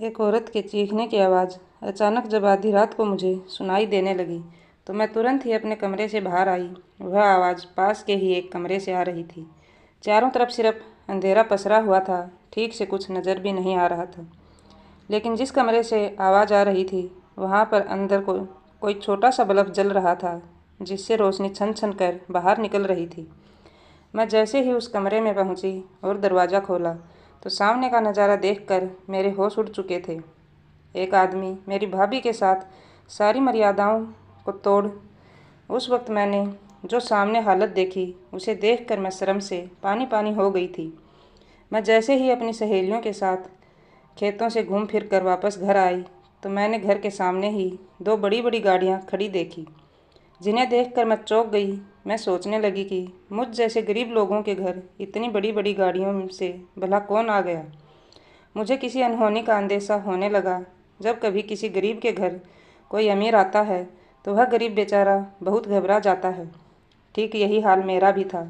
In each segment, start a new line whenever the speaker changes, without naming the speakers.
एक औरत के चीखने की आवाज़ अचानक जब आधी रात को मुझे सुनाई देने लगी तो मैं तुरंत ही अपने कमरे से बाहर आई। वह आवाज़ पास के ही एक कमरे से आ रही थी। चारों तरफ सिर्फ अंधेरा पसरा हुआ था, ठीक से कुछ नज़र भी नहीं आ रहा था। लेकिन जिस कमरे से आवाज़ आ रही थी वहाँ पर अंदर कोई छोटा सा बल्ब जल रहा था, जिससे रोशनी छन छन कर बाहर निकल रही थी। मैं जैसे ही उस कमरे में पहुंची और दरवाज़ा खोला तो सामने का नज़ारा देखकर मेरे होश उड़ चुके थे। एक आदमी मेरी भाभी के साथ सारी मर्यादाओं को तोड़। उस वक्त मैंने जो सामने हालत देखी उसे देखकर मैं शर्म से पानी पानी हो गई थी। मैं जैसे ही अपनी सहेलियों के साथ खेतों से घूम फिर कर वापस घर आई तो मैंने घर के सामने ही दो बड़ी बड़ी गाड़ियाँ खड़ी देखी, जिन्हें देखकर मैं चौंक गई। मैं सोचने लगी कि मुझ जैसे गरीब लोगों के घर इतनी बड़ी बड़ी गाड़ियों से भला कौन आ गया। मुझे किसी अनहोनी का अंदेशा होने लगा। जब कभी किसी गरीब के घर कोई अमीर आता है तो वह गरीब बेचारा बहुत घबरा जाता है। ठीक यही हाल मेरा भी था।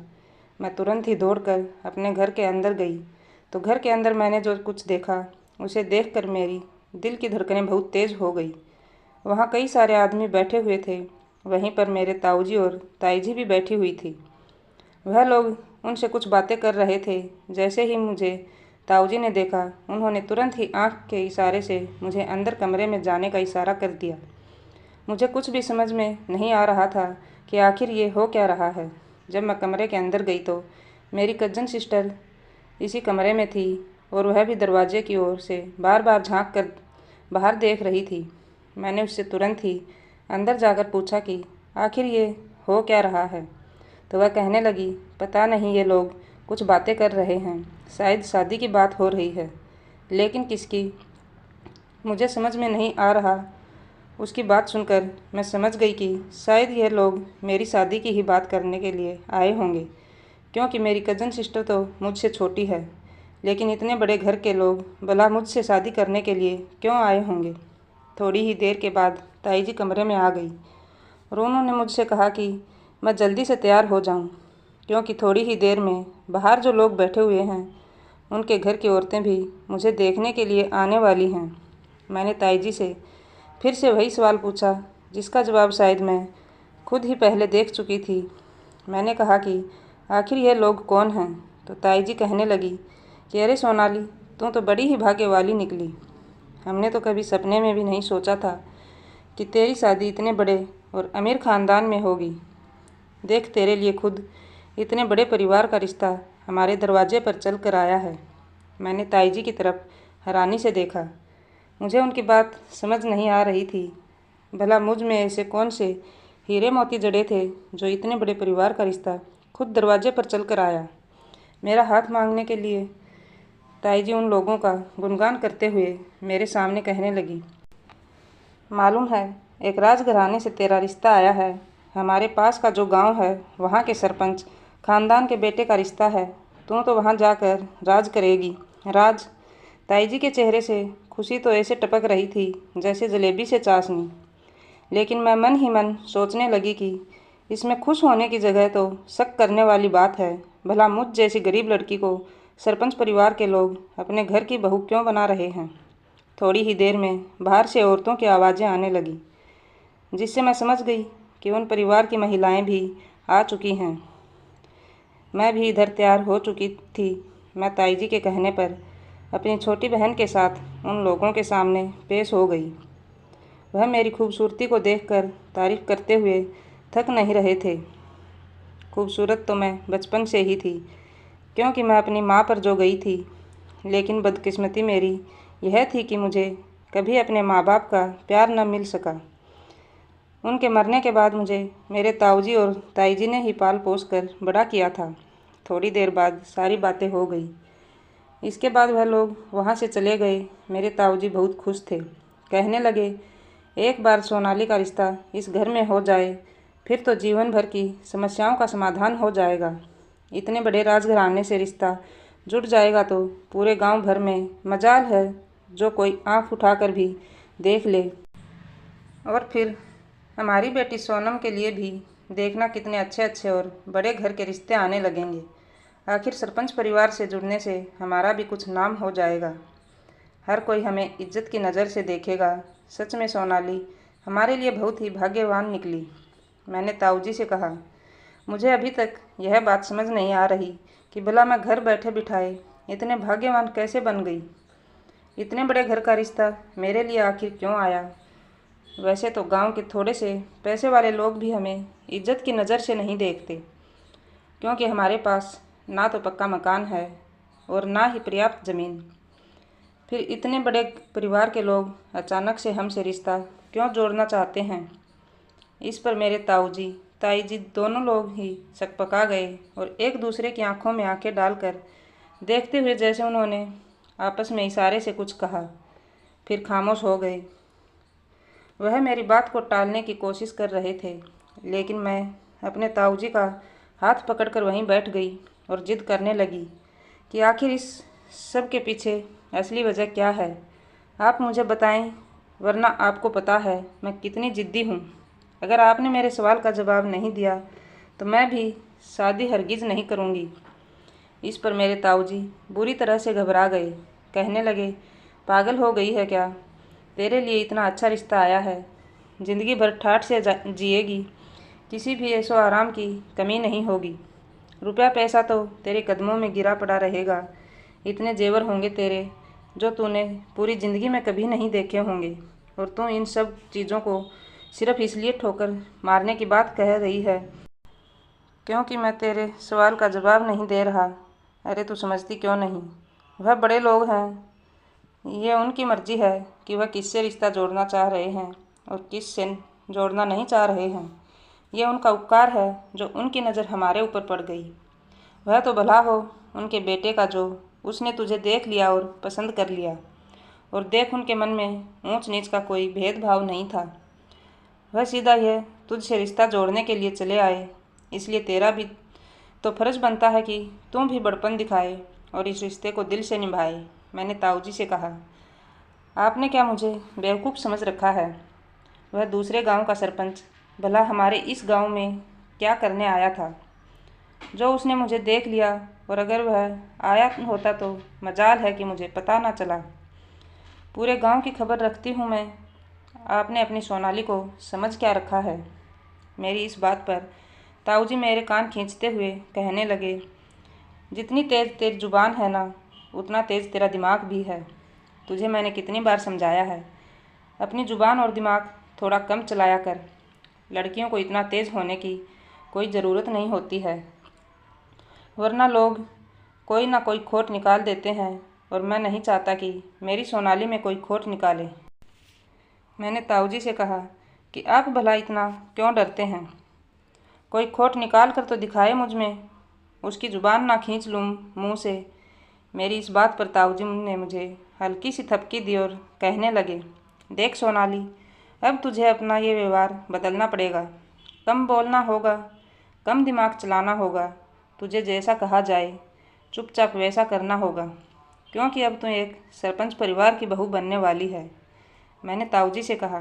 मैं तुरंत ही दौड़कर अपने घर के अंदर गई तो घर के अंदर मैंने जो कुछ देखा उसे देखकर मेरी दिल की धड़कनें बहुत तेज़ हो गई। वहाँ कई सारे आदमी बैठे हुए थे। वहीं पर मेरे ताऊजी और ताईजी भी बैठी हुई थी। वह लोग उनसे कुछ बातें कर रहे थे। जैसे ही मुझे ताऊजी ने देखा, उन्होंने तुरंत ही आंख के इशारे से मुझे अंदर कमरे में जाने का इशारा कर दिया। मुझे कुछ भी समझ में नहीं आ रहा था कि आखिर ये हो क्या रहा है। जब मैं कमरे के अंदर गई तो मेरी कज़न सिस्टर इसी कमरे में थी और वह भी दरवाजे की ओर से बार बार झाँक कर बाहर देख रही थी। मैंने उससे तुरंत ही अंदर जाकर पूछा कि आखिर ये हो क्या रहा है। तो वह कहने लगी, पता नहीं, ये लोग कुछ बातें कर रहे हैं, शायद शादी की बात हो रही है, लेकिन किसकी मुझे समझ में नहीं आ रहा। उसकी बात सुनकर मैं समझ गई कि शायद यह लोग मेरी शादी की ही बात करने के लिए आए होंगे, क्योंकि मेरी कज़न सिस्टर तो मुझसे छोटी है। लेकिन इतने बड़े घर के लोग भला मुझसे शादी करने के लिए क्यों आए होंगे। थोड़ी ही देर के बाद ताई जी कमरे में आ गई और उन्होंने मुझसे कहा कि मैं जल्दी से तैयार हो जाऊं, क्योंकि थोड़ी ही देर में बाहर जो लोग बैठे हुए हैं उनके घर की औरतें भी मुझे देखने के लिए आने वाली हैं। मैंने ताई जी से फिर से वही सवाल पूछा, जिसका जवाब शायद मैं खुद ही पहले देख चुकी थी। मैंने कहा कि आखिर ये लोग कौन हैं। तो ताई जी कहने लगी कि अरे सोनाली, तू तो बड़ी ही भाग्य वाली निकली। हमने तो कभी सपने में भी नहीं सोचा था कि तेरी शादी इतने बड़े और अमीर ख़ानदान में होगी। देख, तेरे लिए खुद इतने बड़े परिवार का रिश्ता हमारे दरवाजे पर चल कर आया है। मैंने ताई जी की तरफ हैरानी से देखा। मुझे उनकी बात समझ नहीं आ रही थी। भला मुझ में ऐसे कौन से हीरे मोती जड़े थे जो इतने बड़े परिवार का रिश्ता खुद दरवाजे पर चल कर आया। मेरा हाथ मांगने के लिए ताई जी उन लोगों का गुणगान करते हुए मेरे सामने कहने लगी, मालूम है, एक राजघराने से तेरा रिश्ता आया है। हमारे पास का जो गांव है वहाँ के सरपंच खानदान के बेटे का रिश्ता है। तू तो वहाँ जाकर राज करेगी। राज। ताई जी के चेहरे से खुशी तो ऐसे टपक रही थी जैसे जलेबी से चाशनी। लेकिन मैं मन ही मन सोचने लगी कि इसमें खुश होने की जगह तो शक करने वाली बात है। भला मुझ जैसी गरीब लड़की को सरपंच परिवार के लोग अपने घर की बहू क्यों बना रहे हैं। थोड़ी ही देर में बाहर से औरतों की आवाज़ें आने लगीं, जिससे मैं समझ गई कि उन परिवार की महिलाएं भी आ चुकी हैं। मैं भी इधर तैयार हो चुकी थी। मैं ताई जी के कहने पर अपनी छोटी बहन के साथ उन लोगों के सामने पेश हो गई। वह मेरी खूबसूरती को देखकर तारीफ़ करते हुए थक नहीं रहे थे। खूबसूरत तो मैं बचपन से ही थी, क्योंकि मैं अपनी माँ पर जो गई थी। लेकिन बदकिस्मती मेरी यह थी कि मुझे कभी अपने माँ बाप का प्यार न मिल सका। उनके मरने के बाद मुझे मेरे ताऊजी और ताई जी ने ही पाल पोस कर बड़ा किया था। थोड़ी देर बाद सारी बातें हो गई। इसके बाद वह लोग वहाँ से चले गए। मेरे ताऊजी बहुत खुश थे। कहने लगे, एक बार सोनाली का रिश्ता इस घर में हो जाए फिर तो जीवन भर की समस्याओं का समाधान हो जाएगा। इतने बड़े राजघराने से रिश्ता जुड़ जाएगा तो पूरे गांव भर में मजाल है जो कोई आँख उठाकर भी देख ले। और फिर हमारी बेटी सोनम के लिए भी देखना कितने अच्छे अच्छे और बड़े घर के रिश्ते आने लगेंगे। आखिर सरपंच परिवार से जुड़ने से हमारा भी कुछ नाम हो जाएगा। हर कोई हमें इज्जत की नज़र से देखेगा। सच में सोनाली हमारे लिए बहुत ही भाग्यवान निकली। मैंने ताऊजी से कहा, मुझे अभी तक यह बात समझ नहीं आ रही कि भला मैं घर बैठे बिठाए इतने भाग्यवान कैसे बन गई। इतने बड़े घर का रिश्ता मेरे लिए आखिर क्यों आया। वैसे तो गांव के थोड़े से पैसे वाले लोग भी हमें इज्जत की नज़र से नहीं देखते, क्योंकि हमारे पास ना तो पक्का मकान है और ना ही पर्याप्त ज़मीन। फिर इतने बड़े परिवार के लोग अचानक से हमसे रिश्ता क्यों जोड़ना चाहते हैं। इस पर मेरे ताऊजी ताईजी दोनों लोग ही सकपका गए और एक दूसरे की आंखों में आंखें डालकर देखते हुए जैसे उन्होंने आपस में इशारे से कुछ कहा, फिर खामोश हो गए। वह मेरी बात को टालने की कोशिश कर रहे थे, लेकिन मैं अपने ताऊजी का हाथ पकड़कर वहीं बैठ गई और जिद करने लगी कि आखिर इस सब के पीछे असली वजह क्या है। आप मुझे बताएं, वरना आपको पता है मैं कितनी ज़िद्दी हूँ। अगर आपने मेरे सवाल का जवाब नहीं दिया तो मैं भी शादी हरगिज़ नहीं करूँगी। इस पर मेरे ताऊजी बुरी तरह से घबरा गए। कहने लगे, पागल हो गई है क्या? तेरे लिए इतना अच्छा रिश्ता आया है, ज़िंदगी भर ठाठ से जिएगी, किसी भी ऐशो आराम की कमी नहीं होगी। रुपया पैसा तो तेरे कदमों में गिरा पड़ा रहेगा। इतने जेवर होंगे तेरे जो तूने पूरी ज़िंदगी में कभी नहीं देखे होंगे, और तू इन सब चीज़ों को सिर्फ इसलिए ठोकर मारने की बात कह रही है क्योंकि मैं तेरे सवाल का जवाब नहीं दे रहा। अरे तू समझती क्यों नहीं? वह बड़े लोग हैं, ये उनकी मर्जी है कि वह किससे रिश्ता जोड़ना चाह रहे हैं और किस से जोड़ना नहीं चाह रहे हैं। ये उनका उपकार है जो उनकी नज़र हमारे ऊपर पड़ गई। वह तो भला हो उनके बेटे का जो उसने तुझे देख लिया और पसंद कर लिया, और देख उनके मन में ऊंच नीच का कोई भेदभाव नहीं था। वह सीधा यह तुझसे रिश्ता जोड़ने के लिए चले आए, इसलिए तेरा भी तो फर्ज बनता है कि तुम भी बड़पन दिखाए और इस रिश्ते को दिल से निभाए। मैंने ताऊजी से कहा, आपने क्या मुझे बेवकूफ़ समझ रखा है? वह दूसरे गांव का सरपंच भला हमारे इस गांव में क्या करने आया था जो उसने मुझे देख लिया, और अगर वह आया होता तो मजाल है कि मुझे पता ना चला। पूरे गांव की खबर रखती हूँ मैं। आपने अपनी सोनाली को समझ क्या रखा है? मेरी इस बात पर ताऊजी मेरे कान खींचते हुए कहने लगे, जितनी तेज़ तेरी जुबान है ना, उतना तेज़ तेरा दिमाग भी है। तुझे मैंने कितनी बार समझाया है, अपनी जुबान और दिमाग थोड़ा कम चलाया कर। लड़कियों को इतना तेज़ होने की कोई ज़रूरत नहीं होती है, वरना लोग कोई ना कोई खोट निकाल देते हैं, और मैं नहीं चाहता कि मेरी सोनाली में कोई खोट निकाले। मैंने ताऊजी से कहा कि आप भला इतना क्यों डरते हैं? कोई खोट निकाल कर तो दिखाए मुझ में, उसकी ज़ुबान ना खींच लूँ मुँह से। मेरी इस बात पर ताऊजी ने मुझे हल्की सी थपकी दी और कहने लगे, देख सोनाली, अब तुझे अपना ये व्यवहार बदलना पड़ेगा। कम बोलना होगा, कम दिमाग चलाना होगा। तुझे जैसा कहा जाए चुपचाप वैसा करना होगा, क्योंकि अब तू एक सरपंच परिवार की बहू बनने वाली है। मैंने ताऊजी से कहा,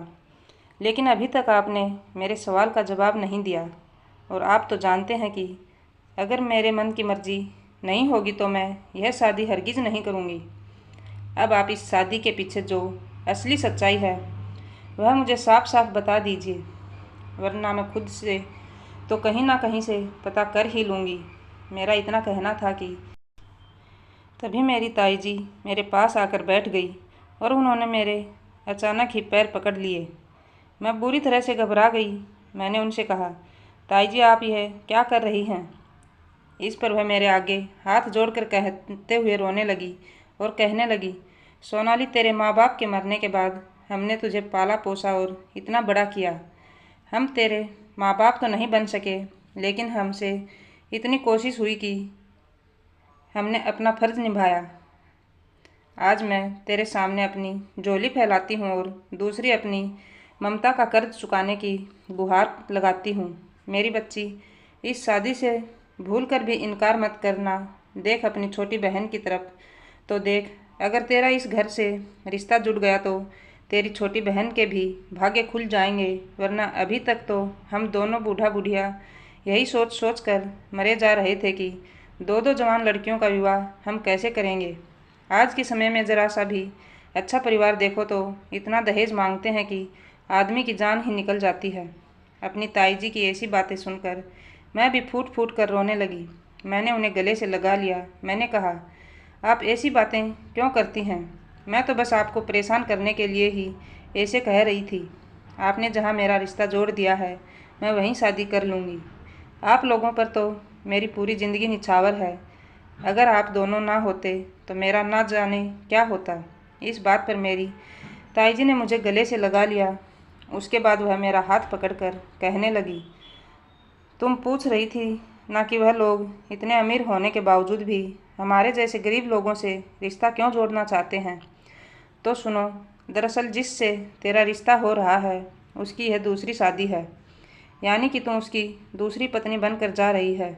लेकिन अभी तक आपने मेरे सवाल का जवाब नहीं दिया, और आप तो जानते हैं कि अगर मेरे मन की मर्जी नहीं होगी तो मैं यह शादी हरगिज़ नहीं करूँगी। अब आप इस शादी के पीछे जो असली सच्चाई है वह मुझे साफ साफ बता दीजिए, वरना मैं खुद से तो कहीं ना कहीं से पता कर ही लूँगी। मेरा इतना कहना था कि तभी मेरी ताई जी मेरे पास आकर बैठ गई और उन्होंने मेरे अचानक ही पैर पकड़ लिए। मैं बुरी तरह से घबरा गई। मैंने उनसे कहा, ताई जी आप यह क्या कर रही हैं? इस पर वह मेरे आगे हाथ जोड़कर कहते हुए रोने लगी और कहने लगी, सोनाली, तेरे माँ बाप के मरने के बाद हमने तुझे पाला पोसा और इतना बड़ा किया। हम तेरे माँ बाप तो नहीं बन सके, लेकिन हमसे इतनी कोशिश हुई कि हमने अपना फ़र्ज़ निभाया। आज मैं तेरे सामने अपनी झोली फैलाती हूँ और दूसरी अपनी ममता का कर्ज चुकाने की गुहार लगाती हूँ। मेरी बच्ची, इस शादी से भूल कर भी इनकार मत करना। देख अपनी छोटी बहन की तरफ तो देख। अगर तेरा इस घर से रिश्ता जुड़ गया तो तेरी छोटी बहन के भी भाग्य खुल जाएंगे, वरना अभी तक तो हम दोनों बूढ़ा बुढ़िया यही सोच सोच कर मरे जा रहे थे कि दो दो जवान लड़कियों का विवाह हम कैसे करेंगे। आज के समय में ज़रा सा भी अच्छा परिवार देखो तो इतना दहेज मांगते हैं कि आदमी की जान ही निकल जाती है। अपनी ताई जी की ऐसी बातें सुनकर मैं भी फूट फूट कर रोने लगी। मैंने उन्हें गले से लगा लिया। मैंने कहा, आप ऐसी बातें क्यों करती हैं? मैं तो बस आपको परेशान करने के लिए ही ऐसे कह रही थी। आपने जहाँ मेरा रिश्ता जोड़ दिया है, मैं वहीं शादी कर लूँगी। आप लोगों पर तो मेरी पूरी ज़िंदगी निछावर है। अगर आप दोनों ना होते तो मेरा ना जाने क्या होता। इस बात पर मेरी ताई जी ने मुझे गले से लगा लिया। उसके बाद वह मेरा हाथ पकड़कर कहने लगी, तुम पूछ रही थी ना कि वह लोग इतने अमीर होने के बावजूद भी हमारे जैसे गरीब लोगों से रिश्ता क्यों जोड़ना चाहते हैं। तो सुनो, दरअसल जिससे तेरा रिश्ता हो रहा है उसकी यह दूसरी शादी है, यानी कि तुम उसकी दूसरी पत्नी बनकर जा रही है।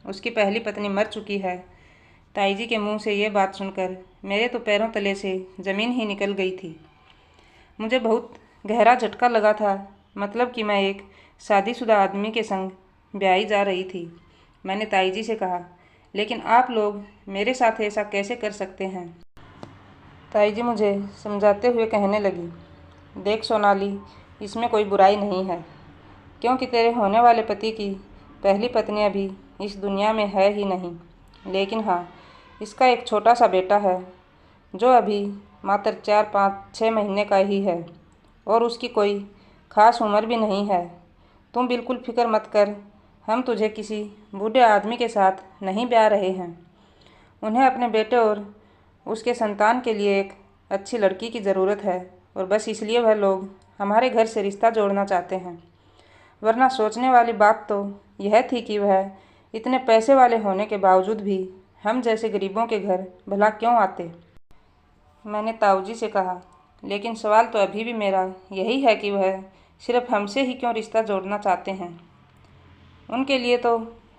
उसकी पहली पत्नी मर चुकी है। ताई जी के मुंह से ये बात सुनकर मेरे तो पैरों तले से ज़मीन ही निकल गई थी। मुझे बहुत गहरा झटका लगा था, मतलब कि मैं एक शादीशुदा आदमी के संग ब्याही जा रही थी। मैंने ताई जी से कहा, लेकिन आप लोग मेरे साथ ऐसा कैसे कर सकते हैं? ताई जी मुझे समझाते हुए कहने लगी, देख सोनाली, इसमें कोई बुराई नहीं है, क्योंकि तेरे होने वाले पति की पहली पत्नी अभी इस दुनिया में है ही नहीं। लेकिन हाँ, इसका एक छोटा सा बेटा है जो अभी मात्र 4-5-6 महीने का ही है और उसकी कोई ख़ास उम्र भी नहीं है। तुम बिल्कुल फिक्र मत कर, हम तुझे किसी बूढ़े आदमी के साथ नहीं ब्याह रहे हैं। उन्हें अपने बेटे और उसके संतान के लिए एक अच्छी लड़की की ज़रूरत है और बस इसलिए वह लोग हमारे घर से रिश्ता जोड़ना चाहते हैं। वरना सोचने वाली बात तो यह थी कि वह इतने पैसे वाले होने के बावजूद भी हम जैसे गरीबों के घर भला क्यों आते। मैंने ताऊजी से कहा, लेकिन सवाल तो अभी भी मेरा यही है कि वह सिर्फ हमसे ही क्यों रिश्ता जोड़ना चाहते हैं। उनके लिए तो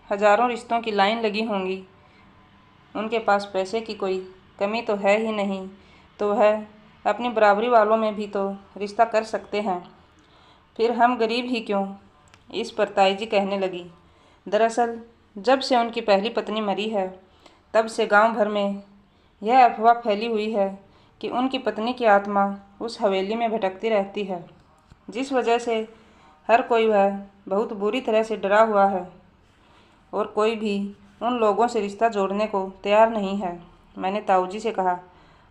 हज़ारों रिश्तों की लाइन लगी होंगी। उनके पास पैसे की कोई कमी तो है ही नहीं, तो वह अपनी बराबरी वालों में भी तो रिश्ता कर सकते हैं। फिर हम गरीब ही क्यों? इस पर ताई जी कहने लगी, दरअसल जब से उनकी पहली पत्नी मरी है तब से गांव भर में यह अफवाह फैली हुई है कि उनकी पत्नी की आत्मा उस हवेली में भटकती रहती है, जिस वजह से हर कोई वह बहुत बुरी तरह से डरा हुआ है और कोई भी उन लोगों से रिश्ता जोड़ने को तैयार नहीं है। मैंने ताऊजी से कहा,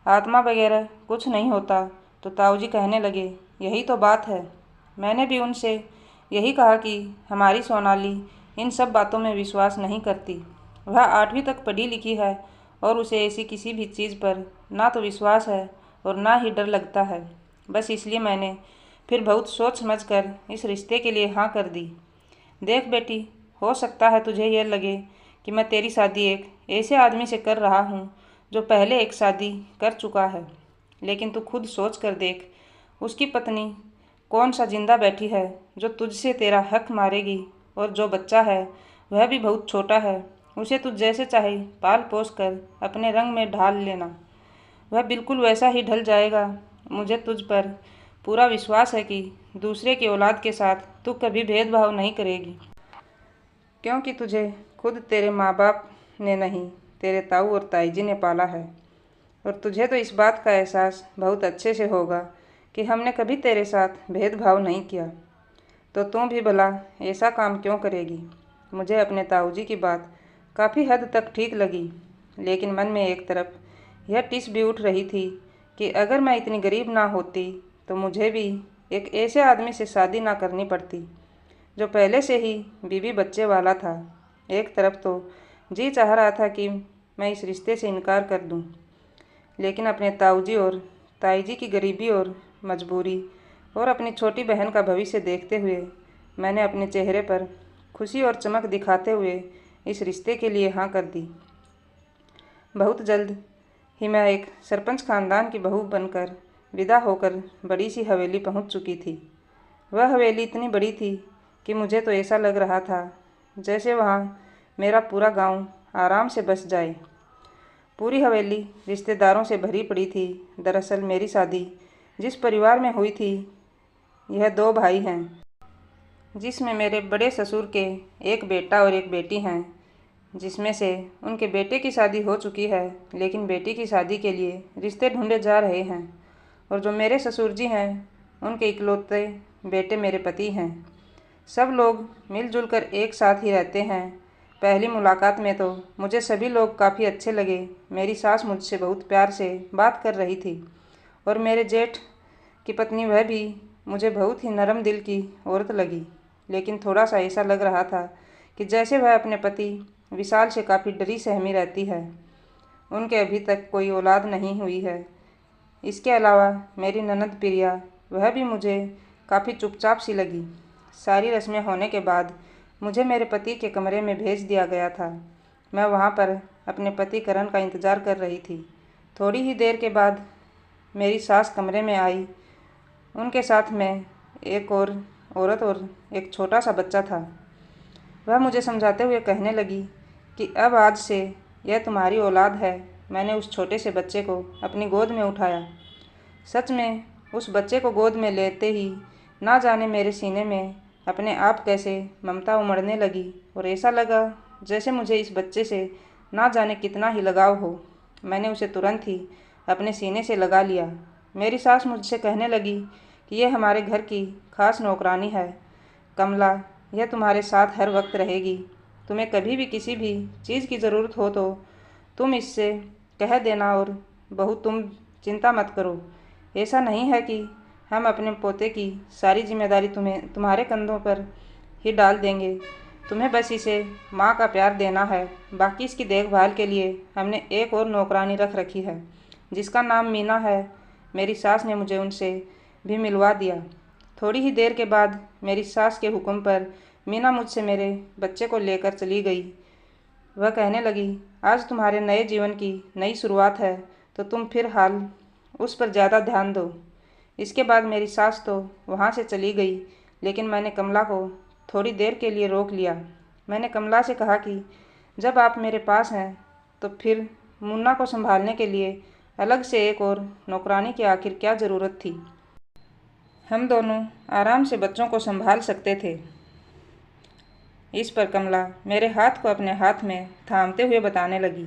आत्मा वगैरह कुछ नहीं होता। तो ताऊजी कहने लगे, यही तो बात है। मैंने भी उनसे यही कहा कि हमारी सोनाली इन सब बातों में विश्वास नहीं करती। वह 8वीं तक पढ़ी लिखी है और उसे ऐसी किसी भी चीज़ पर ना तो विश्वास है और ना ही डर लगता है। बस इसलिए मैंने फिर बहुत सोच समझ कर इस रिश्ते के लिए हाँ कर दी। देख बेटी, हो सकता है तुझे यह लगे कि मैं तेरी शादी एक ऐसे आदमी से कर रहा हूँ जो पहले एक शादी कर चुका है, लेकिन तू खुद सोच कर देख, उसकी पत्नी कौन सा जिंदा बैठी है जो तुझसे तेरा हक मारेगी, और जो बच्चा है वह भी बहुत छोटा है। उसे तुझ जैसे चाहे पाल पोस कर अपने रंग में ढाल लेना, वह बिल्कुल वैसा ही ढल जाएगा। मुझे तुझ पर पूरा विश्वास है कि दूसरे की औलाद के साथ तू कभी भेदभाव नहीं करेगी, क्योंकि तुझे खुद तेरे माँ बाप ने नहीं, तेरे ताऊ और ताई जी ने पाला है। और तुझे तो इस बात का एहसास बहुत अच्छे से होगा कि हमने कभी तेरे साथ भेदभाव नहीं किया, तो तुम भी भला ऐसा काम क्यों करेगी। मुझे अपने ताऊजी की बात काफ़ी हद तक ठीक लगी, लेकिन मन में एक तरफ यह टिस भी उठ रही थी कि अगर मैं इतनी गरीब ना होती तो मुझे भी एक ऐसे आदमी से शादी ना करनी पड़ती जो पहले से ही बीवी बच्चे वाला था। एक तरफ तो जी चाह रहा था कि मैं इस रिश्ते से इनकार कर दूं, लेकिन अपने ताऊजी और ताई जी की गरीबी और मजबूरी और अपनी छोटी बहन का भविष्य देखते हुए मैंने अपने चेहरे पर खुशी और चमक दिखाते हुए इस रिश्ते के लिए हाँ कर दी। बहुत जल्द ही मैं एक सरपंच खानदान की बहू बनकर विदा होकर बड़ी सी हवेली पहुंच चुकी थी। वह हवेली इतनी बड़ी थी कि मुझे तो ऐसा लग रहा था जैसे वहाँ मेरा पूरा गांव आराम से बस जाए। पूरी हवेली रिश्तेदारों से भरी पड़ी थी। दरअसल मेरी शादी जिस परिवार में हुई थी, यह 2 भाई हैं, जिसमें मेरे बड़े ससुर के एक बेटा और एक बेटी हैं, जिसमें से उनके बेटे की शादी हो चुकी है, लेकिन बेटी की शादी के लिए रिश्ते ढूंढे जा रहे हैं। और जो मेरे ससुर जी हैं उनके इकलौते बेटे मेरे पति हैं। सब लोग मिलजुल कर एक साथ ही रहते हैं। पहली मुलाकात में तो मुझे सभी लोग काफ़ी अच्छे लगे। मेरी सास मुझसे बहुत प्यार से बात कर रही थी और मेरे जेठ की पत्नी वह भी मुझे बहुत ही नरम दिल की औरत लगी। लेकिन थोड़ा सा ऐसा लग रहा था कि जैसे वह अपने पति विशाल से काफ़ी डरी सहमी रहती है। उनके अभी तक कोई औलाद नहीं हुई है। इसके अलावा मेरी ननद प्रिया, वह भी मुझे काफ़ी चुपचाप सी लगी। सारी रस्में होने के बाद मुझे मेरे पति के कमरे में भेज दिया गया था। मैं वहाँ पर अपने पति करण का इंतज़ार कर रही थी। थोड़ी ही देर के बाद मेरी सास कमरे में आई। उनके साथ में एक और औरत और एक छोटा सा बच्चा था। वह मुझे समझाते हुए कहने लगी कि अब आज से यह तुम्हारी औलाद है। मैंने उस छोटे से बच्चे को अपनी गोद में उठाया। सच में उस बच्चे को गोद में लेते ही ना जाने मेरे सीने में अपने आप कैसे ममता उमड़ने लगी और ऐसा लगा जैसे मुझे इस बच्चे से ना जाने कितना ही लगाव हो। मैंने उसे तुरंत ही अपने सीने से लगा लिया। मेरी सास मुझसे कहने लगी कि यह हमारे घर की खास नौकरानी है। कमला, यह तुम्हारे साथ हर वक्त रहेगी। तुम्हें कभी भी किसी भी चीज़ की ज़रूरत हो तो तुम इससे कह देना और बहू तुम चिंता मत करो। ऐसा नहीं है कि हम अपने पोते की सारी जिम्मेदारी तुम्हारे कंधों पर ही डाल देंगे। तुम्हें बस इसे माँ का प्यार देना है। बाकी इसकी देखभाल के लिए हमने एक और नौकरानी रख रखी है जिसका नाम मीना है। मेरी सास ने मुझे उनसे भी मिलवा दिया। थोड़ी ही देर के बाद मेरी सास के हुक्म पर मीना मुझसे मेरे बच्चे को लेकर चली गई। वह कहने लगी, आज तुम्हारे नए जीवन की नई शुरुआत है तो तुम फिर हाल उस पर ज़्यादा ध्यान दो। इसके बाद मेरी सास तो वहाँ से चली गई, लेकिन मैंने कमला को थोड़ी देर के लिए रोक लिया। मैंने कमला से कहा कि जब आप मेरे पास हैं तो फिर मुन्ना को संभालने के लिए अलग से एक और नौकरानी की आखिर क्या ज़रूरत थी। हम दोनों आराम से बच्चों को संभाल सकते थे। इस पर कमला मेरे हाथ को अपने हाथ में थामते हुए बताने लगी,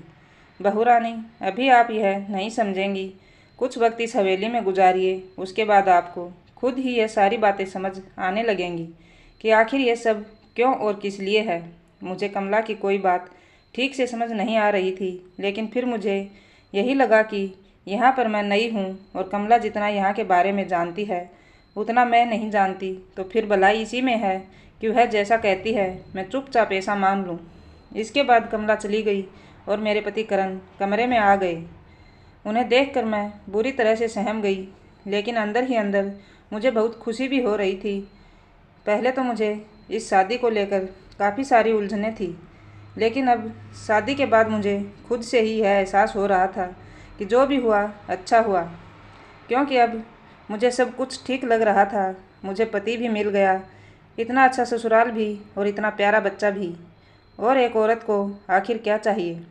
बहू रानी, अभी आप यह नहीं समझेंगी। कुछ वक्त इस हवेली में गुजारिए, उसके बाद आपको खुद ही यह सारी बातें समझ आने लगेंगी कि आखिर यह सब क्यों और किस लिए है। मुझे कमला की कोई बात ठीक से समझ नहीं आ रही थी, लेकिन फिर मुझे यही लगा कि यहाँ पर मैं नई हूँ और कमला जितना यहाँ के बारे में जानती है उतना मैं नहीं जानती, तो फिर भलाई इसी में है कि वह जैसा कहती है मैं चुपचाप ऐसा मान लूँ। इसके बाद कमला चली गई और मेरे पति करण कमरे में आ गए। उन्हें देखकर मैं बुरी तरह से सहम गई, लेकिन अंदर ही अंदर मुझे बहुत खुशी भी हो रही थी। पहले तो मुझे इस शादी को लेकर काफ़ी सारी उलझनें थी, लेकिन अब शादी के बाद मुझे खुद से ही यह एहसास हो रहा था कि जो भी हुआ अच्छा हुआ, क्योंकि अब मुझे सब कुछ ठीक लग रहा था। मुझे पति भी मिल गया, इतना अच्छा ससुराल भी और इतना प्यारा बच्चा भी, और एक औरत को आखिर क्या चाहिए।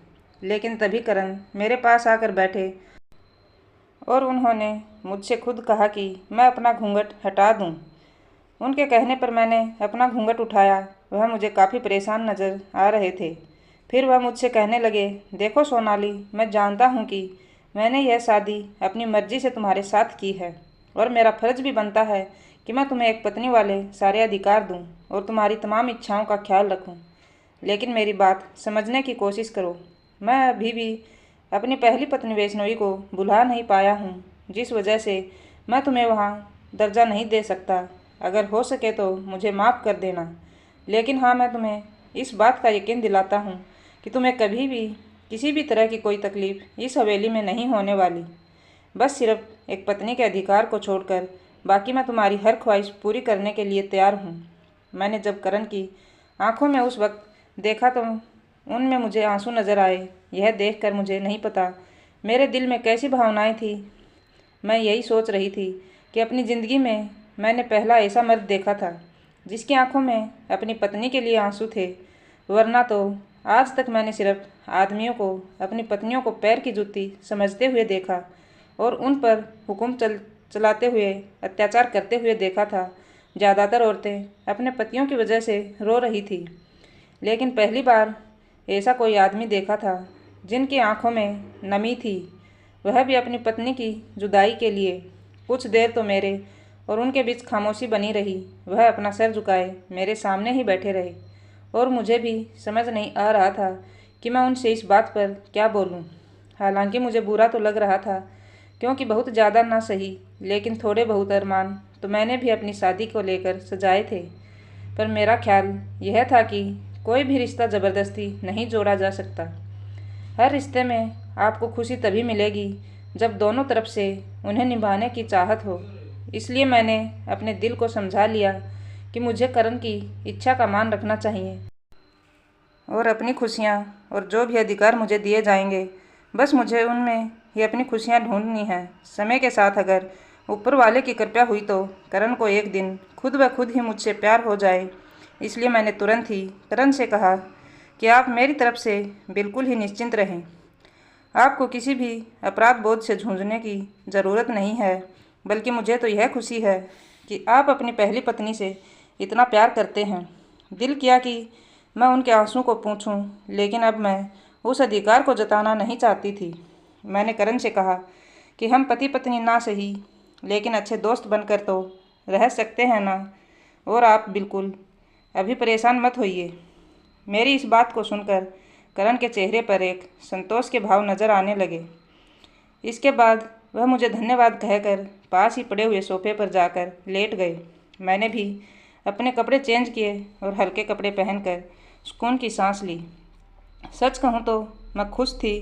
लेकिन तभी करण मेरे पास आकर बैठे और उन्होंने मुझसे खुद कहा कि मैं अपना घूंघट हटा दूं। उनके कहने पर मैंने अपना घूंघट उठाया। वह मुझे काफ़ी परेशान नज़र आ रहे थे। फिर वह मुझसे कहने लगे, देखो सोनाली, मैं जानता हूँ कि मैंने यह शादी अपनी मर्जी से तुम्हारे साथ की है और मेरा फ़र्ज़ भी बनता है कि मैं तुम्हें एक पत्नी वाले सारे अधिकार दूं और तुम्हारी तमाम इच्छाओं का ख्याल रखूं। लेकिन मेरी बात समझने की कोशिश करो। मैं अभी भी अपनी पहली पत्नी वैष्णवी को भुला नहीं पाया हूँ, जिस वजह से मैं तुम्हें वहाँ दर्जा नहीं दे सकता। अगर हो सके तो मुझे माफ़ कर देना। लेकिन हाँ, मैं तुम्हें इस बात का यकीन दिलाता हूँ कि तुम्हें कभी भी किसी भी तरह की कोई तकलीफ़ इस हवेली में नहीं होने वाली। बस सिर्फ एक पत्नी के अधिकार को छोड़कर बाकी मैं तुम्हारी हर ख्वाहिश पूरी करने के लिए तैयार हूँ। मैंने जब करण की आंखों में उस वक्त देखा तो उनमें मुझे आंसू नज़र आए। यह देखकर मुझे नहीं पता मेरे दिल में कैसी भावनाएं थी। मैं यही सोच रही थी कि अपनी ज़िंदगी में मैंने पहला ऐसा मर्द देखा था जिसकी आंखों में अपनी पत्नी के लिए आंसू थे, वरना तो आज तक मैंने सिर्फ आदमियों को अपनी पत्नियों को पैर की जूती समझते हुए देखा और उन पर हुक्म चलाते हुए अत्याचार करते हुए देखा था। ज़्यादातर औरतें अपने पतियों की वजह से रो रही थी, लेकिन पहली बार ऐसा कोई आदमी देखा था जिनकी आंखों में नमी थी, वह भी अपनी पत्नी की जुदाई के लिए। कुछ देर तो मेरे और उनके बीच खामोशी बनी रही। वह अपना सर झुकाए मेरे सामने ही बैठे रहे और मुझे भी समझ नहीं आ रहा था कि मैं उनसे इस बात पर क्या बोलूं। हालांकि मुझे बुरा तो लग रहा था, क्योंकि बहुत ज़्यादा ना सही लेकिन थोड़े बहुत अरमान तो मैंने भी अपनी शादी को लेकर सजाए थे। पर मेरा ख्याल यह था कि कोई भी रिश्ता ज़बरदस्ती नहीं जोड़ा जा सकता। हर रिश्ते में आपको खुशी तभी मिलेगी जब दोनों तरफ से उन्हें निभाने की चाहत हो। इसलिए मैंने अपने दिल को समझा लिया कि मुझे करण की इच्छा का मान रखना चाहिए और अपनी खुशियाँ और जो भी अधिकार मुझे दिए जाएंगे, बस मुझे उनमें ही अपनी खुशियाँ ढूंढनी हैं। समय के साथ अगर ऊपर वाले की कृपा हुई तो करण को एक दिन खुद ब खुद ही मुझसे प्यार हो जाए। इसलिए मैंने तुरंत ही करण से कहा कि आप मेरी तरफ से बिल्कुल ही निश्चिंत रहें। आपको किसी भी अपराध बोध से जूझने की ज़रूरत नहीं है, बल्कि मुझे तो यह खुशी है कि आप अपनी पहली पत्नी से इतना प्यार करते हैं। दिल किया कि मैं उनके आंसू को पूछूं, लेकिन अब मैं उस अधिकार को जताना नहीं चाहती थी। मैंने करण से कहा कि हम पति पत्नी ना सही, लेकिन अच्छे दोस्त बनकर तो रह सकते हैं ना। और आप बिल्कुल अभी परेशान मत होइए। मेरी इस बात को सुनकर करण के चेहरे पर एक संतोष के भाव नजर आने लगे। इसके बाद वह मुझे धन्यवाद कहकर पास ही पड़े हुए सोफे पर जाकर लेट गए। मैंने भी अपने कपड़े चेंज किए और हल्के कपड़े पहनकर सुकून की सांस ली। सच कहूँ तो मैं खुश थी।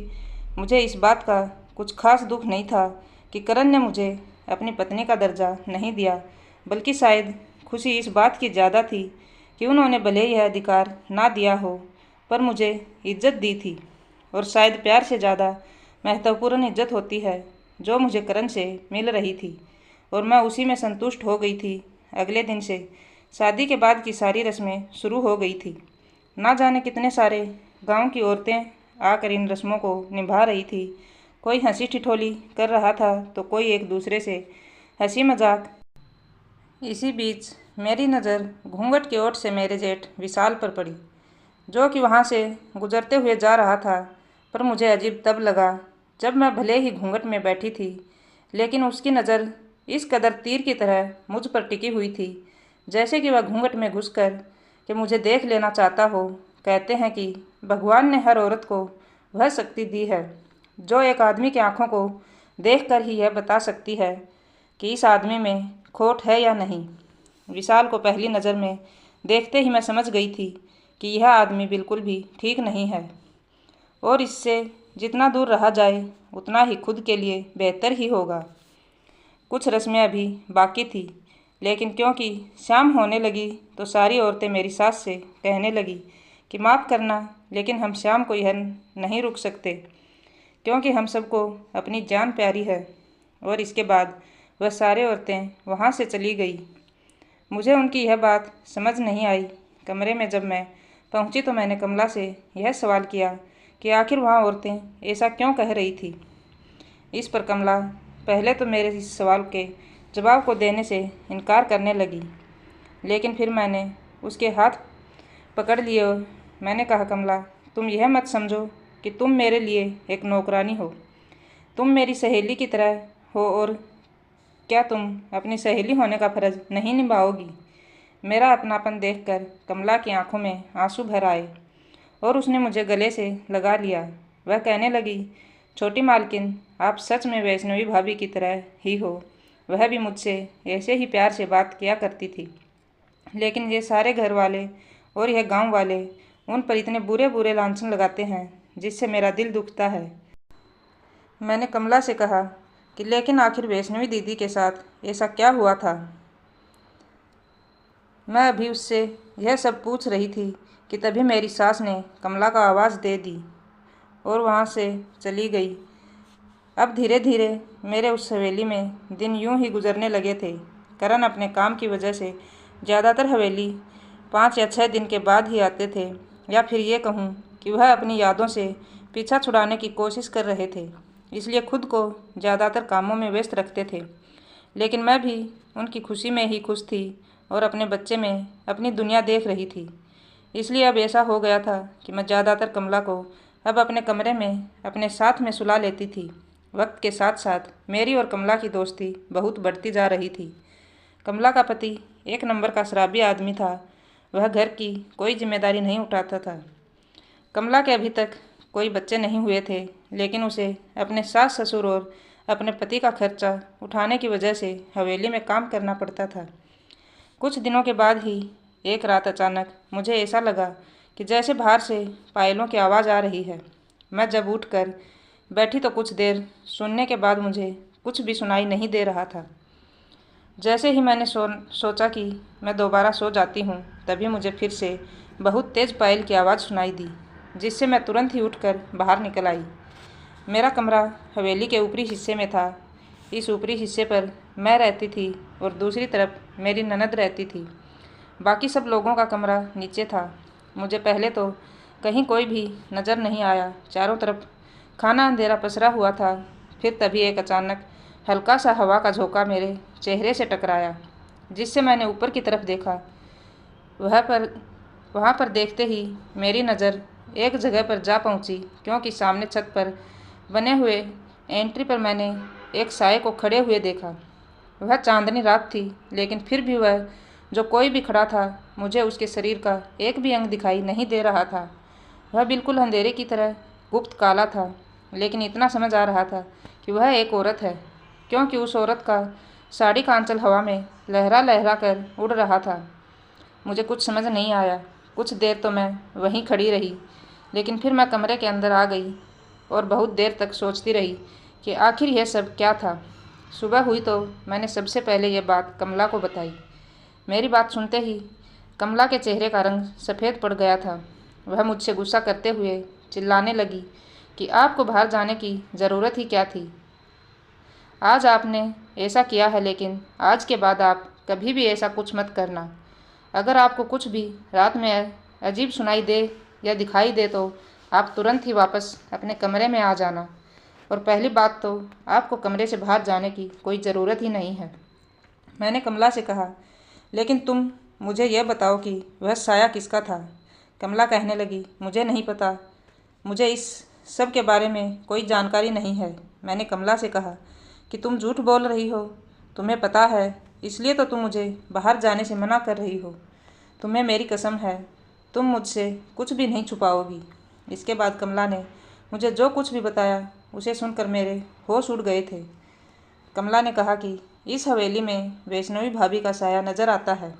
मुझे इस बात का कुछ खास दुख नहीं था कि करण ने मुझे अपनी पत्नी का दर्जा नहीं दिया, बल्कि शायद खुशी इस बात की ज़्यादा थी कि उन्होंने भले यह अधिकार ना दिया हो, पर मुझे इज्जत दी थी। और शायद प्यार से ज़्यादा महत्वपूर्ण इज्जत होती है जो मुझे करण से मिल रही थी, और मैं उसी में संतुष्ट हो गई थी। अगले दिन से शादी के बाद की सारी रस्में शुरू हो गई थी। ना जाने कितने सारे गांव की औरतें आकर इन रस्मों को निभा रही थी। कोई हंसी ठिठोली कर रहा था तो कोई एक दूसरे से हंसी मजाक। इसी बीच मेरी नज़र घूंघट की ओट से मेरे जेठ विशाल पर पड़ी, जो कि वहाँ से गुजरते हुए जा रहा था। पर मुझे अजीब तब लगा जब मैं भले ही घूंघट में बैठी थी, लेकिन उसकी नज़र इस कदर तीर की तरह मुझ पर टिकी हुई थी, जैसे कि वह घूंघट में घुसकर कि मुझे देख लेना चाहता हो। कहते हैं कि भगवान ने हर औरत को वह शक्ति दी है जो एक आदमी की आंखों को देखकर ही यह बता सकती है कि इस आदमी में खोट है या नहीं। विशाल को पहली नज़र में देखते ही मैं समझ गई थी कि यह आदमी बिल्कुल भी ठीक नहीं है, और इससे जितना दूर रहा जाए उतना ही खुद के लिए बेहतर ही होगा। कुछ रस्में अभी बाकी थी, लेकिन क्योंकि शाम होने लगी तो सारी औरतें मेरी सास से कहने लगी कि माफ़ करना, लेकिन हम शाम को यह नहीं रुक सकते, क्योंकि हम सबको अपनी जान प्यारी है। और इसके बाद वह सारी औरतें वहाँ से चली गई। मुझे उनकी यह बात समझ नहीं आई। कमरे में जब मैं पहुँची तो मैंने कमला से यह सवाल किया कि आखिर वहाँ औरतें ऐसा क्यों कह रही थी। इस पर कमला पहले तो मेरे इस सवाल के जवाब को देने से इनकार करने लगी, लेकिन फिर मैंने उसके हाथ पकड़ लिए और मैंने कहा, कमला, तुम यह मत समझो कि तुम मेरे लिए एक नौकरानी हो। तुम मेरी सहेली की तरह हो, और क्या तुम अपनी सहेली होने का फ़र्ज़ नहीं निभाओगी। मेरा अपनापन देखकर कमला की आंखों में आंसू भर आए और उसने मुझे गले से लगा लिया। वह कहने लगी, छोटी मालकिन, आप सच में वैष्णवी भाभी की तरह ही हो। वह भी मुझसे ऐसे ही प्यार से बात किया करती थी, लेकिन ये सारे घर वाले और यह गांव वाले उन पर इतने बुरे बुरे लांछन लगाते हैं जिससे मेरा दिल दुखता है। मैंने कमला से कहा कि लेकिन आखिर वैष्णवी दीदी के साथ ऐसा क्या हुआ था। मैं अभी उससे यह सब पूछ रही थी कि तभी मेरी सास ने कमला का आवाज़ दे दी और वहाँ से चली गई। अब धीरे धीरे मेरे उस हवेली में दिन यूं ही गुजरने लगे थे। करण अपने काम की वजह से ज़्यादातर हवेली 5 या 6 दिन के बाद ही आते थे, या फिर ये कहूँ कि वह अपनी यादों से पीछा छुड़ाने की कोशिश कर रहे थे, इसलिए खुद को ज़्यादातर कामों में व्यस्त रखते थे। लेकिन मैं भी उनकी खुशी में ही खुश थी और अपने बच्चे में अपनी दुनिया देख रही थी। इसलिए अब ऐसा हो गया था कि मैं ज़्यादातर कमला को अब अपने कमरे में अपने साथ में सुला लेती थी। वक्त के साथ साथ मेरी और कमला की दोस्ती बहुत बढ़ती जा रही थी। कमला का पति एक नंबर का शराबी आदमी था। वह घर की कोई जिम्मेदारी नहीं उठाता था। कमला के अभी तक कोई बच्चे नहीं हुए थे, लेकिन उसे अपने सास ससुर और अपने पति का खर्चा उठाने की वजह से हवेली में काम करना पड़ता था। कुछ दिनों के बाद ही एक रात अचानक मुझे ऐसा लगा कि जैसे बाहर से पायलों की आवाज़ आ रही है। मैं जब उठकर बैठी तो कुछ देर सुनने के बाद मुझे कुछ भी सुनाई नहीं दे रहा था। जैसे ही मैंने सोचा कि मैं दोबारा सो जाती हूँ, तभी मुझे फिर से बहुत तेज़ पायल की आवाज़ सुनाई दी, जिससे मैं तुरंत ही उठकर बाहर निकल आई। मेरा कमरा हवेली के ऊपरी हिस्से में था। इस ऊपरी हिस्से पर मैं रहती थी और दूसरी तरफ मेरी ननद रहती थी। बाकी सब लोगों का कमरा नीचे था। मुझे पहले तो कहीं कोई भी नज़र नहीं आया। चारों तरफ खाना अंधेरा पसरा हुआ था। फिर तभी एक अचानक हल्का सा हवा का झोंका मेरे चेहरे से टकराया, जिससे मैंने ऊपर की तरफ देखा। वहाँ पर देखते ही मेरी नज़र एक जगह पर जा पहुँची, क्योंकि सामने छत पर बने हुए एंट्री पर मैंने एक साये को खड़े हुए देखा। वह चांदनी रात थी, लेकिन फिर भी वह जो कोई भी खड़ा था, मुझे उसके शरीर का एक भी अंग दिखाई नहीं दे रहा था। वह बिल्कुल अंधेरे की तरह गुप्त काला था, लेकिन इतना समझ आ रहा था कि वह एक औरत है, क्योंकि उस औरत का साड़ी का आंचल हवा में लहरा लहरा कर उड़ रहा था। मुझे कुछ समझ नहीं आया। कुछ देर तो मैं वहीं खड़ी रही, लेकिन फिर मैं कमरे के अंदर आ गई और बहुत देर तक सोचती रही कि आखिर यह सब क्या था। सुबह हुई तो मैंने सबसे पहले यह बात कमला को बताई। मेरी बात सुनते ही कमला के चेहरे का रंग सफ़ेद पड़ गया था। वह मुझसे गुस्सा करते हुए चिल्लाने लगी कि आपको बाहर जाने की ज़रूरत ही क्या थी। आज आपने ऐसा किया है, लेकिन आज के बाद आप कभी भी ऐसा कुछ मत करना। अगर आपको कुछ भी रात में अजीब सुनाई दे या दिखाई दे तो आप तुरंत ही वापस अपने कमरे में आ जाना। और पहली बात तो आपको कमरे से बाहर जाने की कोई ज़रूरत ही नहीं है। मैंने कमला से कहा, लेकिन तुम मुझे यह बताओ कि वह साया किसका था। कमला कहने लगी, मुझे नहीं पता, मुझे इस सब के बारे में कोई जानकारी नहीं है। मैंने कमला से कहा कि तुम झूठ बोल रही हो, तुम्हें पता है, इसलिए तो तुम मुझे बाहर जाने से मना कर रही हो। तुम्हें मेरी कसम है, तुम मुझसे कुछ भी नहीं छुपाओगी। इसके बाद कमला ने मुझे जो कुछ भी बताया, उसे सुनकर मेरे होश उड़ गए थे। कमला ने कहा कि इस हवेली में वैष्णवी भाभी का साया नज़र आता है।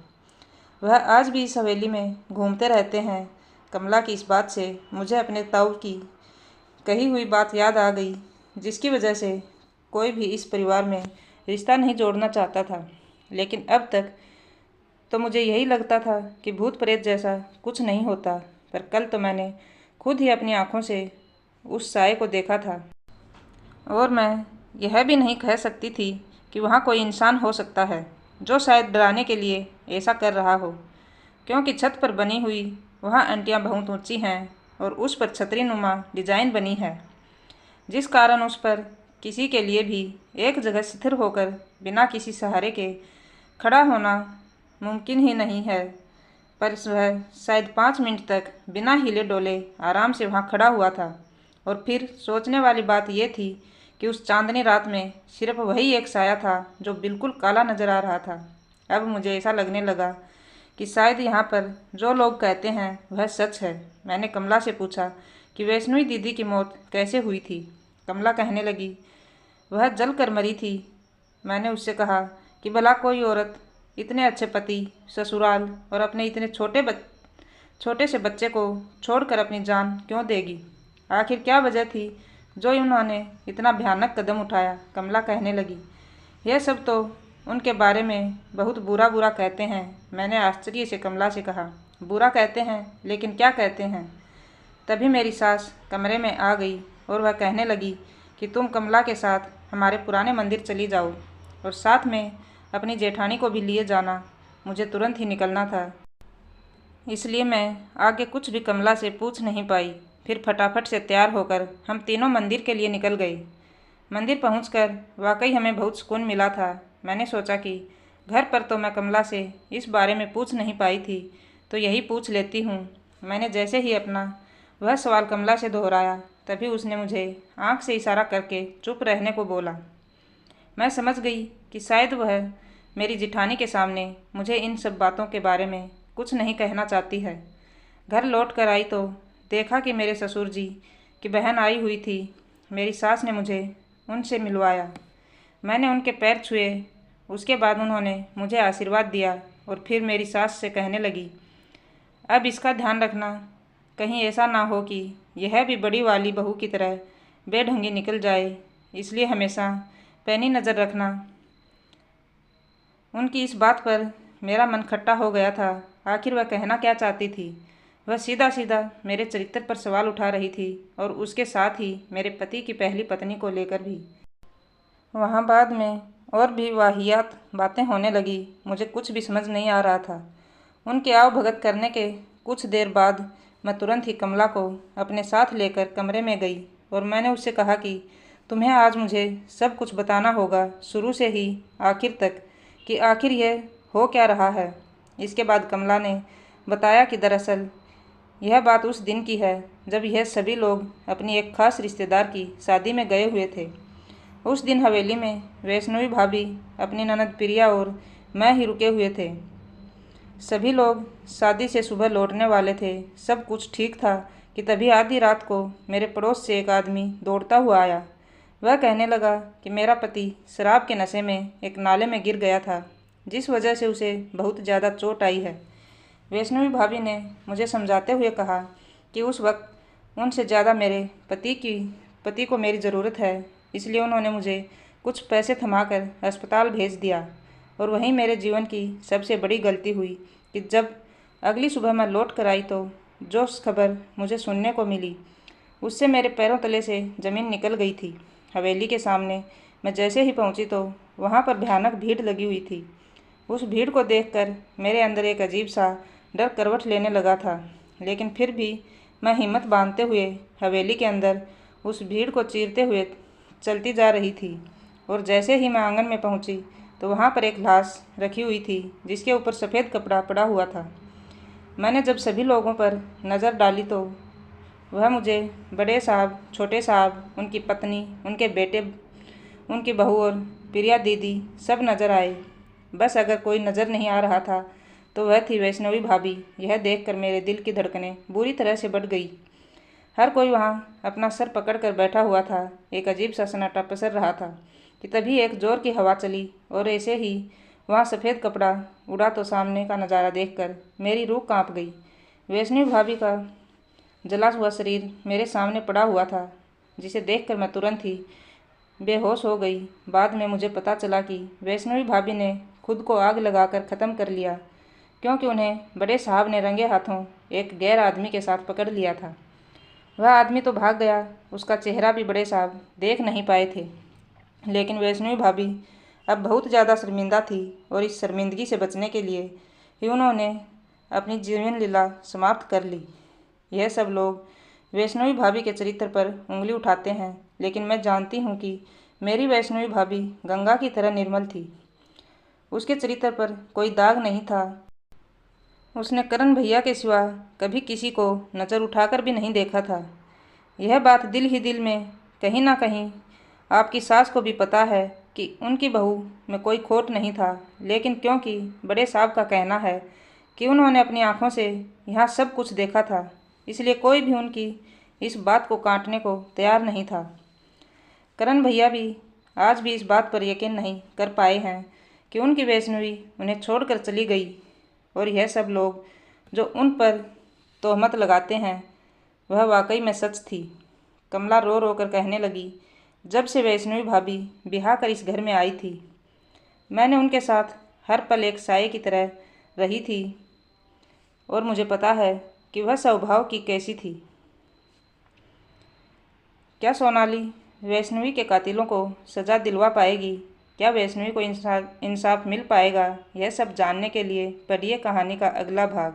वह आज भी इस हवेली में घूमते रहते हैं। कमला की इस बात से मुझे अपने ताऊ की कही हुई बात याद आ गई, जिसकी वजह से कोई भी इस परिवार में रिश्ता नहीं जोड़ना चाहता था। लेकिन अब तक तो मुझे यही लगता था कि भूत प्रेत जैसा कुछ नहीं होता, पर कल तो मैंने खुद ही अपनी आँखों से उस साये को देखा था। और मैं यह भी नहीं कह सकती थी कि वहाँ कोई इंसान हो सकता है जो शायद डराने के लिए ऐसा कर रहा हो, क्योंकि छत पर बनी हुई वहाँ अंटियाँ बहुत ऊंची हैं और उस पर छतरी नुमा डिजाइन बनी है, जिस कारण उस पर किसी के लिए भी एक जगह स्थिर होकर बिना किसी सहारे के खड़ा होना मुमकिन ही नहीं है। पर वह शायद 5 मिनट तक बिना हिले डोले आराम से वहाँ खड़ा हुआ था। और फिर सोचने वाली बात यह थी कि उस चांदनी रात में सिर्फ वही एक साया था जो बिल्कुल काला नजर आ रहा था। अब मुझे ऐसा लगने लगा कि शायद यहाँ पर जो लोग कहते हैं वह सच है। मैंने कमला से पूछा कि वैष्णवी दीदी की मौत कैसे हुई थी। कमला कहने लगी, वह जल कर मरी थी। मैंने उससे कहा कि भला कोई औरत इतने अच्छे पति, ससुराल और अपने इतने छोटे से बच्चे को छोड़कर अपनी जान क्यों देगी। आखिर क्या वजह थी जो उन्होंने इतना भयानक कदम उठाया। कमला कहने लगी, यह सब तो उनके बारे में बहुत बुरा बुरा कहते हैं। मैंने आश्चर्य से कमला से कहा, बुरा कहते हैं, लेकिन क्या कहते हैं। तभी मेरी सास कमरे में आ गई और वह कहने लगी कि तुम कमला के साथ हमारे पुराने मंदिर चली जाओ और साथ में अपनी जेठानी को भी लिए जाना। मुझे तुरंत ही निकलना था, इसलिए मैं आगे कुछ भी कमला से पूछ नहीं पाई। फिर फटाफट से तैयार होकर हम तीनों मंदिर के लिए निकल गए। मंदिर पहुंचकर वाकई हमें बहुत सुकून मिला था। मैंने सोचा कि घर पर तो मैं कमला से इस बारे में पूछ नहीं पाई थी, तो यही पूछ लेती हूँ। मैंने जैसे ही अपना वह सवाल कमला से दोहराया, तभी उसने मुझे आंख से इशारा करके चुप रहने को बोला। मैं समझ गई कि शायद वह मेरी जिठानी के सामने मुझे इन सब बातों के बारे में कुछ नहीं कहना चाहती है। घर लौट कर आई तो देखा कि मेरे ससुर जी की बहन आई हुई थी। मेरी सास ने मुझे उनसे मिलवाया। मैंने उनके पैर छुए। उसके बाद उन्होंने मुझे आशीर्वाद दिया और फिर मेरी सास से कहने लगी, अब इसका ध्यान रखना, कहीं ऐसा ना हो कि यह भी बड़ी वाली बहू की तरह बेढंगी निकल जाए, इसलिए हमेशा पैनी नज़र रखना। उनकी इस बात पर मेरा मन खट्टा हो गया था। आखिर वह कहना क्या चाहती थी? वह सीधा सीधा मेरे चरित्र पर सवाल उठा रही थी और उसके साथ ही मेरे पति की पहली पत्नी को लेकर भी। वहाँ बाद में और भी वाहियात बातें होने लगी। मुझे कुछ भी समझ नहीं आ रहा था। उनके आव भगत करने के कुछ देर बाद मैं तुरंत ही कमला को अपने साथ लेकर कमरे में गई और मैंने उससे कहा कि तुम्हें आज मुझे सब कुछ बताना होगा, शुरू से ही आखिर तक, कि आखिर यह हो क्या रहा है। इसके बाद कमला ने बताया कि दरअसल यह बात उस दिन की है जब यह सभी लोग अपनी एक खास रिश्तेदार की शादी में गए हुए थे। उस दिन हवेली में वैष्णवी भाभी, अपनी ननद प्रिया और मैं ही रुके हुए थे। सभी लोग शादी से सुबह लौटने वाले थे। सब कुछ ठीक था कि तभी आधी रात को मेरे पड़ोस से एक आदमी दौड़ता हुआ आया। वह कहने लगा कि मेरा पति शराब के नशे में एक नाले में गिर गया था, जिस वजह से उसे बहुत ज़्यादा चोट आई है। वैष्णवी भाभी ने मुझे समझाते हुए कहा कि उस वक्त उनसे ज़्यादा मेरे पति को मेरी ज़रूरत है, इसलिए उन्होंने मुझे कुछ पैसे थमाकर अस्पताल भेज दिया। और वहीं मेरे जीवन की सबसे बड़ी गलती हुई कि जब अगली सुबह मैं लौट कर आई तो जो खबर मुझे सुनने को मिली उससे मेरे पैरों तले से ज़मीन निकल गई थी। हवेली के सामने मैं जैसे ही पहुंची तो वहां पर भयानक भीड़ लगी हुई थी। उस भीड़ को देखकर मेरे अंदर एक अजीब सा डर करवट लेने लगा था, लेकिन फिर भी मैं हिम्मत बांधते हुए हवेली के अंदर उस भीड़ को चीरते हुए चलती जा रही थी। और जैसे ही मैं आंगन में पहुंची तो वहाँ पर एक लाश रखी हुई थी जिसके ऊपर सफ़ेद कपड़ा पड़ा हुआ था। मैंने जब सभी लोगों पर नज़र डाली तो वह मुझे बड़े साहब, छोटे साहब, उनकी पत्नी, उनके बेटे, उनकी बहू और प्रिया दीदी सब नज़र आए। बस अगर कोई नज़र नहीं आ रहा था तो वह थी वैष्णवी भाभी। यह देखकर मेरे दिल की धड़कनें बुरी तरह से बढ़ गई। हर कोई वहाँ अपना सर पकड़कर बैठा हुआ था। एक अजीब सा सन्नाटा पसर रहा था कि तभी एक जोर की हवा चली और ऐसे ही वहाँ सफ़ेद कपड़ा उड़ा तो सामने का नज़ारा देखकर मेरी रूह कांप गई। वैष्णवी भाभी का जला हुआ शरीर मेरे सामने पड़ा हुआ था, जिसे देखकर मैं तुरंत ही बेहोश हो गई। बाद में मुझे पता चला कि वैष्णवी भाभी ने खुद को आग लगाकर ख़त्म कर लिया, क्योंकि उन्हें बड़े साहब ने रंगे हाथों एक गैर आदमी के साथ पकड़ लिया था। वह आदमी तो भाग गया, उसका चेहरा भी बड़े साहब देख नहीं पाए थे, लेकिन वैष्णवी भाभी अब बहुत ज़्यादा शर्मिंदा थी और इस शर्मिंदगी से बचने के लिए ही उन्होंने अपनी जीवन लीला समाप्त कर ली। यह सब लोग वैष्णवी भाभी के चरित्र पर उंगली उठाते हैं, लेकिन मैं जानती हूँ कि मेरी वैष्णवी भाभी गंगा की तरह निर्मल थी। उसके चरित्र पर कोई दाग नहीं था। उसने करण भैया के सिवा कभी किसी को नज़र उठाकर भी नहीं देखा था। यह बात दिल ही दिल में कहीं ना कहीं आपकी सास को भी पता है कि उनकी बहू में कोई खोट नहीं था, लेकिन क्योंकि बड़े साहब का कहना है कि उन्होंने अपनी आंखों से यहाँ सब कुछ देखा था, इसलिए कोई भी उनकी इस बात को काटने को तैयार नहीं था। करण भैया भी आज भी इस बात पर यकीन नहीं कर पाए हैं कि उनकी वैष्णवी उन्हें छोड़कर चली गई। और यह सब लोग जो उन पर तोहमत लगाते हैं वह वाकई में सच थी। कमला रो रो कर कहने लगी, जब से वैष्णवी भाभी ब्याह कर इस घर में आई थी, मैंने उनके साथ हर पल एक साये की तरह रही थी और मुझे पता है कि वह स्वभाव की कैसी थी। क्या सोनाली वैष्णवी के कातिलों को सज़ा दिलवा पाएगी? क्या वैष्णवी को इंसाफ मिल पाएगा? यह सब जानने के लिए पढ़िए कहानी का अगला भाग।